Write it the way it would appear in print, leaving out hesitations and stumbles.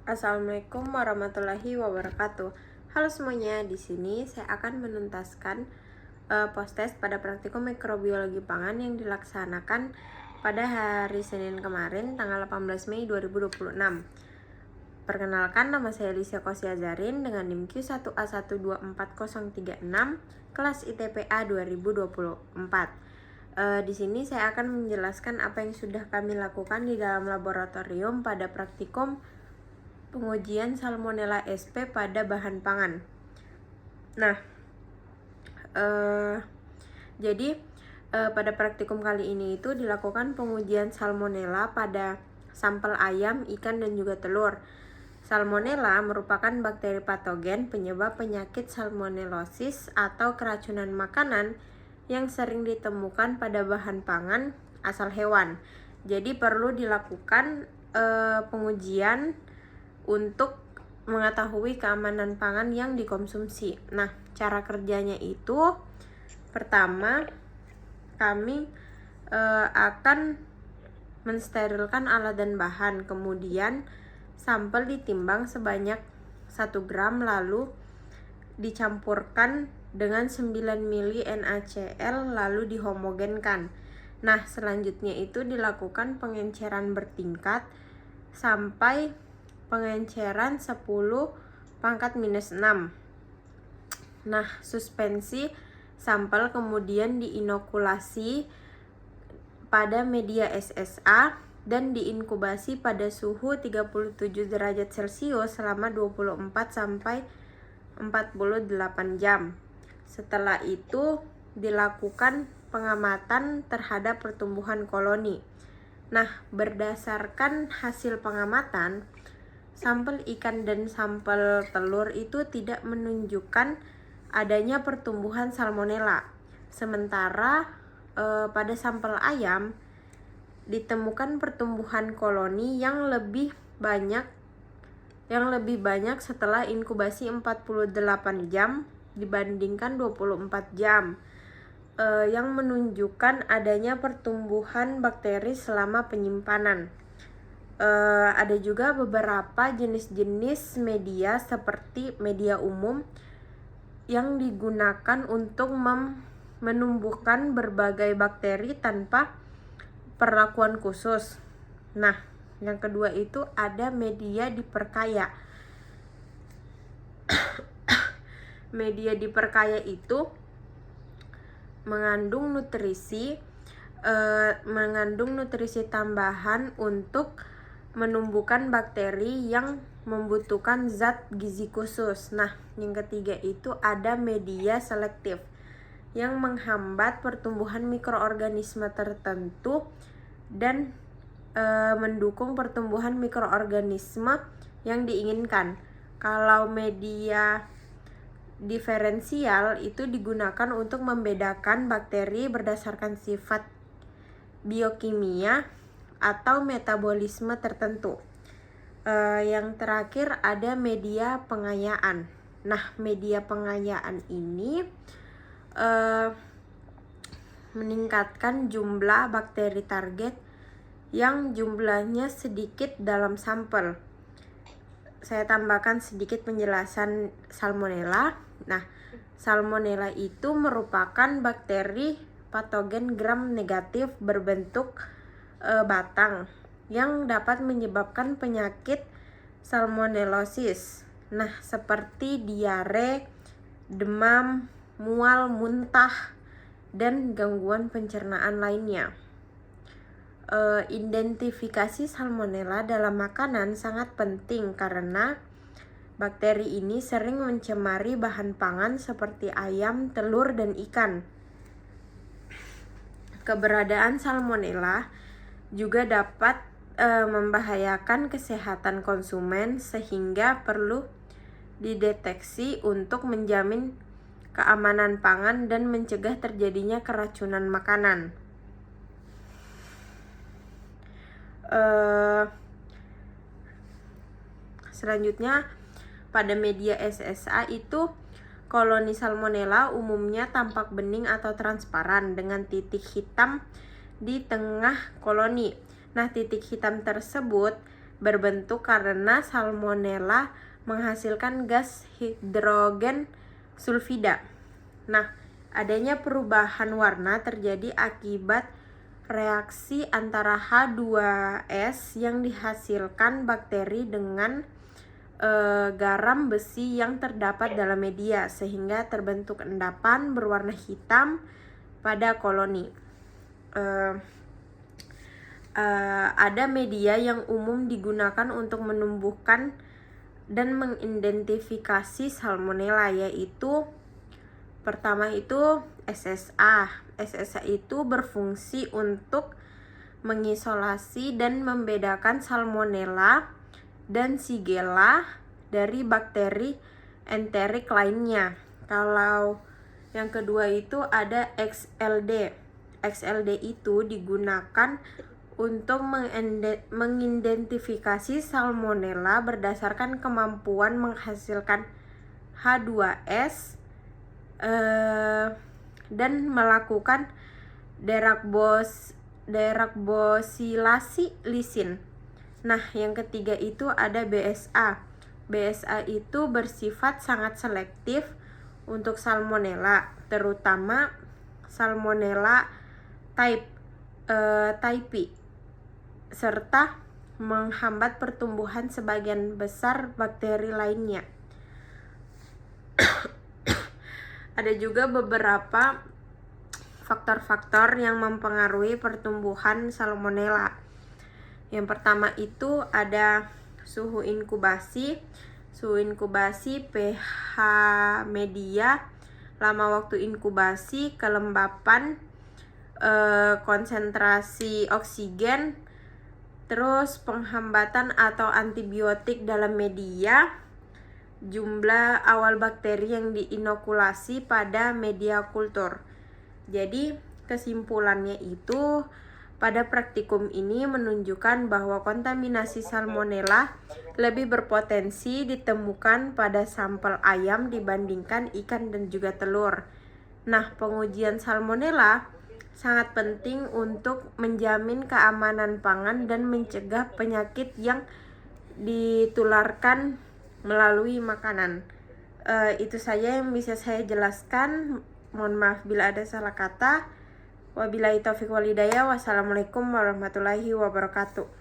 Assalamualaikum warahmatullahi wabarakatuh. Halo semuanya, di sini saya akan menuntaskan post-test pada praktikum mikrobiologi pangan yang dilaksanakan pada hari Senin kemarin, tanggal 18 Mei 2026. Perkenalkan, nama saya Lisya Kosiazarin dengan NIM Q1A124036, kelas ITPA 2024. Di sini saya akan menjelaskan apa yang sudah kami lakukan di dalam laboratorium pada praktikum pengujian Salmonella sp pada bahan pangan. Nah, pada praktikum kali ini itu dilakukan pengujian Salmonella pada sampel ayam, ikan, dan juga telur. Salmonella merupakan bakteri patogen penyebab penyakit salmonellosis atau keracunan makanan yang sering ditemukan pada bahan pangan asal hewan. Jadi perlu dilakukan pengujian untuk mengetahui keamanan pangan yang dikonsumsi. Nah, cara kerjanya itu pertama kami akan mensterilkan alat dan bahan, kemudian sampel ditimbang sebanyak 1 gram lalu dicampurkan dengan 9 mili NaCl lalu dihomogenkan. Nah, selanjutnya itu dilakukan pengenceran bertingkat sampai pengenceran 10⁻⁻⁶. Nah, suspensi sampel kemudian diinokulasi pada media SSA dan diinkubasi pada suhu 37 derajat Celcius selama 24-48 jam. Setelah itu dilakukan pengamatan terhadap pertumbuhan koloni. Nah, berdasarkan hasil pengamatan, sampel ikan dan sampel telur itu tidak menunjukkan adanya pertumbuhan salmonella. Sementara pada sampel ayam ditemukan pertumbuhan koloni yang lebih banyak setelah inkubasi 48 jam dibandingkan 24 jam. Yang menunjukkan adanya pertumbuhan bakteri selama penyimpanan. Ada juga beberapa jenis-jenis media seperti media umum yang digunakan untuk menumbuhkan berbagai bakteri tanpa perlakuan khusus. Nah, yang kedua itu ada media diperkaya. Media diperkaya itu mengandung nutrisi tambahan untuk menumbuhkan bakteri yang membutuhkan zat gizi khusus. Nah, yang ketiga itu ada media selektif yang menghambat pertumbuhan mikroorganisme tertentu dan mendukung pertumbuhan mikroorganisme yang diinginkan. Kalau media diferensial itu digunakan untuk membedakan bakteri berdasarkan sifat biokimia atau metabolisme tertentu. Yang terakhir ada media pengayaan. Nah, media pengayaan ini meningkatkan jumlah bakteri target yang jumlahnya sedikit dalam sampel. Saya tambahkan sedikit penjelasan Salmonella. Nah, Salmonella itu merupakan bakteri patogen gram negatif berbentuk batang yang dapat menyebabkan penyakit salmonellosis. Nah, seperti diare, demam, mual, muntah, dan gangguan pencernaan lainnya. Identifikasi salmonella dalam makanan sangat penting karena bakteri ini sering mencemari bahan pangan seperti ayam, telur, dan ikan. Keberadaan salmonella juga dapat membahayakan kesehatan konsumen sehingga perlu dideteksi untuk menjamin keamanan pangan dan mencegah terjadinya keracunan makanan. Selanjutnya pada media SSA itu koloni salmonella umumnya tampak bening atau transparan dengan titik hitam di tengah koloni. Nah, titik hitam tersebut berbentuk karena salmonella menghasilkan gas hidrogen sulfida. Nah, adanya perubahan warna terjadi akibat reaksi antara H2S yang dihasilkan bakteri dengan garam besi yang terdapat dalam media, sehingga terbentuk endapan berwarna hitam pada koloni. Ada media yang umum digunakan untuk menumbuhkan dan mengidentifikasi salmonella, yaitu pertama itu SSA. SSA itu berfungsi untuk mengisolasi dan membedakan salmonella dan Shigella dari bakteri enterik lainnya. Kalau yang kedua itu ada XLD. XLD itu digunakan untuk mengidentifikasi salmonella berdasarkan kemampuan menghasilkan H2S dan melakukan derakbosilasi lisin. Nah, yang ketiga itu ada BSA. BSA itu bersifat sangat selektif untuk salmonella, terutama salmonella typhi, serta menghambat pertumbuhan sebagian besar bakteri lainnya. Ada juga beberapa faktor-faktor yang mempengaruhi pertumbuhan salmonella. Yang pertama itu ada suhu inkubasi, pH media, lama waktu inkubasi, kelembapan, konsentrasi oksigen, terus penghambatan atau antibiotik dalam media, jumlah awal bakteri yang diinokulasi pada media kultur. Jadi kesimpulannya itu, pada praktikum ini menunjukkan bahwa kontaminasi salmonella lebih berpotensi ditemukan pada sampel ayam dibandingkan ikan dan juga telur. Nah, pengujian salmonella sangat penting untuk menjamin keamanan pangan dan mencegah penyakit yang ditularkan melalui makanan. Itu saja yang bisa saya jelaskan. Mohon maaf bila ada salah kata. Wabillahi taufiq wal hidayah. Wassalamualaikum warahmatullahi wabarakatuh.